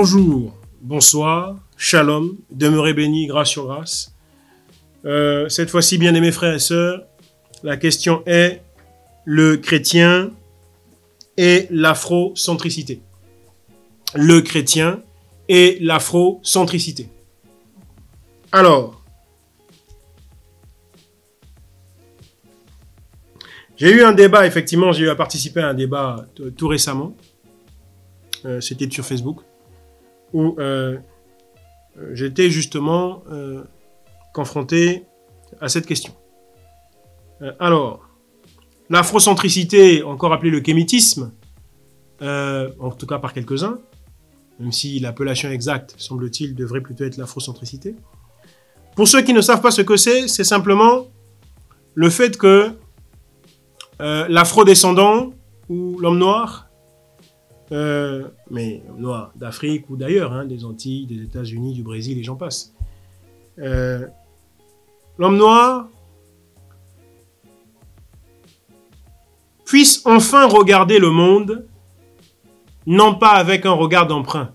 Bonjour, bonsoir, shalom, demeurez bénis, grâce sur grâce. Cette fois-ci, bien aimés frères et sœurs, la question est le chrétien et l'afrocentricité. Le chrétien et l'afrocentricité. Alors, j'ai eu un débat, effectivement, j'ai eu à participer à un débat tout récemment. C'était sur Facebook, où j'étais justement confronté à cette question. Alors, l'afrocentricité, encore appelée le kémitisme, en tout cas par quelques-uns, même si l'appellation exacte, semble-t-il, devrait plutôt être l'afrocentricité. Pour ceux qui ne savent pas ce que c'est simplement le fait que l'afrodescendant ou l'homme noir, mais noir d'Afrique ou d'ailleurs, hein, des Antilles, des États-Unis, du Brésil et j'en passe. L'homme noir puisse enfin regarder le monde, non pas avec un regard d'emprunt,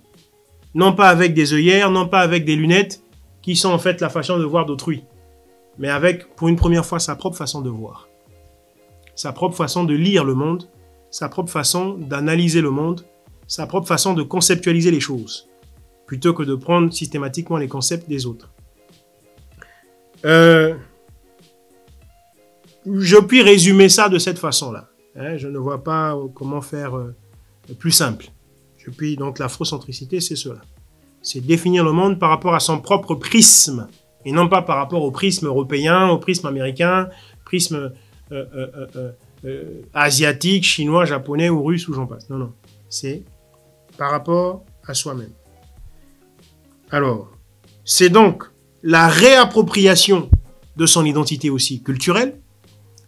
non pas avec des œillères, non pas avec des lunettes qui sont en fait la façon de voir d'autrui, mais avec, pour une première fois, sa propre façon de voir, sa propre façon de lire le monde, sa propre façon d'analyser le monde, sa propre façon de conceptualiser les choses, plutôt que de prendre systématiquement les concepts des autres. Je puis résumer ça de cette façon-là. Hein, je ne vois pas comment faire plus simple. Donc l'afrocentricité, c'est cela. C'est définir le monde par rapport à son propre prisme, et non pas par rapport au prisme européen, au prisme américain, prisme asiatique, chinois, japonais ou russe ou j'en passe. Non, non. C'est par rapport à soi-même. Alors, c'est donc la réappropriation de son identité aussi culturelle,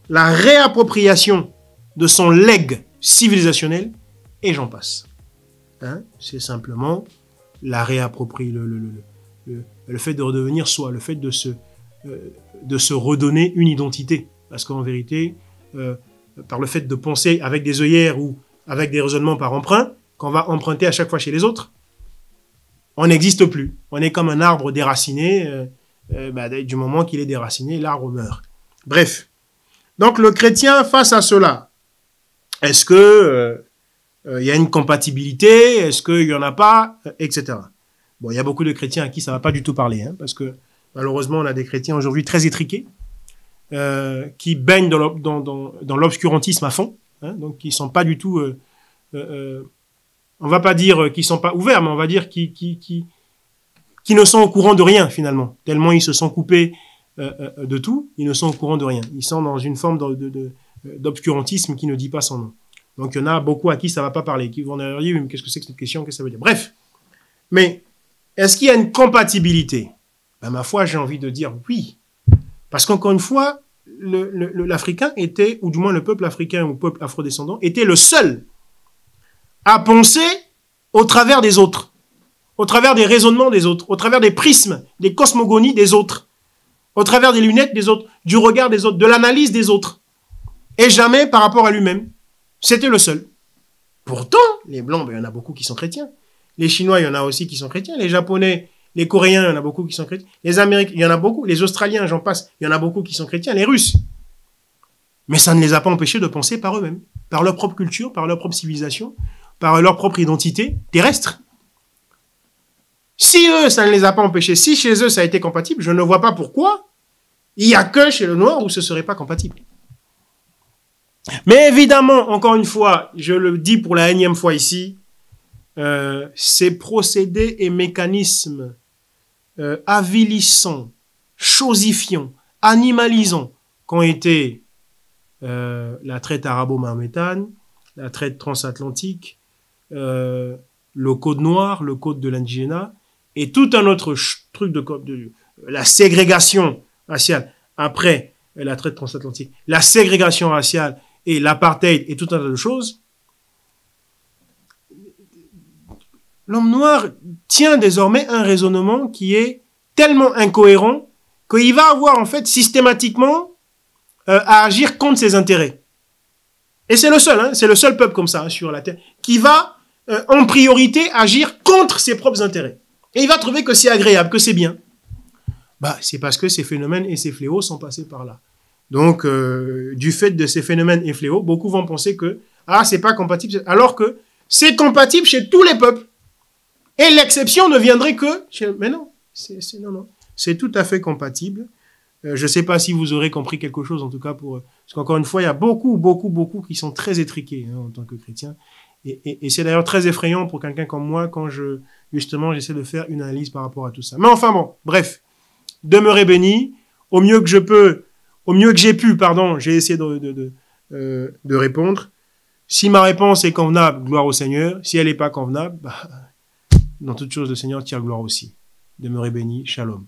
la réappropriation de son legs civilisationnel, et j'en passe. Hein? C'est simplement la réappropriation, le fait de redevenir soi, le fait de se redonner une identité. Parce qu'en vérité, par le fait de penser avec des œillères ou avec des raisonnements par emprunt, qu'on va emprunter à chaque fois chez les autres, on n'existe plus. On est comme un arbre déraciné. Du moment qu'il est déraciné, l'arbre meurt. Bref. Donc le chrétien, face à cela, est-ce que il y a une compatibilité? Est-ce qu'il n'y en a pas? Etc. Bon, il y a beaucoup de chrétiens à qui ça ne va pas du tout parler, hein, parce que malheureusement, on a des chrétiens aujourd'hui très étriqués, qui baignent dans l'obscurantisme à fond, hein, donc qui ne sont pas du tout... on va pas dire qu'ils sont pas ouverts, mais on va dire qui ne sont au courant de rien finalement. Tellement ils se sont coupés de tout, ils ne sont au courant de rien. Ils sont dans une forme d'obscurantisme qui ne dit pas son nom. Donc il y en a beaucoup à qui ça va pas parler, qui vont dire mais qu'est-ce que c'est que cette question, qu'est-ce que ça veut dire. Bref, mais est-ce qu'il y a une compatibilité? Ben, ma foi, j'ai envie de dire oui, parce qu'encore une fois, l'Africain était, ou du moins le peuple africain ou le peuple afrodescendant était le seul à penser au travers des autres, au travers des raisonnements des autres, au travers des prismes, des cosmogonies des autres, au travers des lunettes des autres, du regard des autres, de l'analyse des autres, et jamais par rapport à lui-même. C'était le seul. Pourtant, les Blancs, il y en a beaucoup qui sont chrétiens. Les Chinois, il y en a aussi qui sont chrétiens. Les Japonais, les Coréens, il y en a beaucoup qui sont chrétiens. Les Américains, il y en a beaucoup. Les Australiens, j'en passe, il y en a beaucoup qui sont chrétiens. Les Russes. Mais ça ne les a pas empêchés de penser par eux-mêmes, par leur propre culture, par leur propre civilisation, par leur propre identité terrestre. Si eux, ça ne les a pas empêchés, si chez eux ça a été compatible, je ne vois pas pourquoi il n'y a que chez le noir où ce ne serait pas compatible. Mais évidemment, encore une fois, je le dis pour la énième fois ici, ces procédés et mécanismes avilissants, chosifiants, animalisants qu'ont été la traite arabo-mahométane, la traite transatlantique, le code noir, le code de l'indigénat, et tout un autre truc de la ségrégation raciale après la traite transatlantique, la ségrégation raciale et l'apartheid et tout un tas de choses. L'homme noir tient désormais un raisonnement qui est tellement incohérent qu'il va avoir en fait systématiquement à agir contre ses intérêts. Et c'est le seul, hein, c'est le seul peuple comme ça, hein, sur la terre, qui va en priorité agir contre ses propres intérêts. Et il va trouver que c'est agréable, que c'est bien. Bah, c'est parce que ces phénomènes et ces fléaux sont passés par là. Donc, du fait de ces phénomènes et fléaux, beaucoup vont penser que c'est pas compatible, alors que c'est compatible chez tous les peuples. Et l'exception ne viendrait que chez... Mais non, c'est tout à fait compatible. Je ne sais pas si vous aurez compris quelque chose, en tout cas, parce qu'encore une fois, il y a beaucoup qui sont très étriqués en tant que chrétiens. Et c'est d'ailleurs très effrayant pour quelqu'un comme moi quand justement, j'essaie de faire une analyse par rapport à tout ça. Mais enfin bon, bref, demeurez bénis, au mieux que je peux, au mieux que j'ai pu, j'ai essayé de répondre. Si ma réponse est convenable, gloire au Seigneur. Si elle n'est pas convenable, dans toute chose, le Seigneur tire gloire aussi. Demeurez bénis, shalom.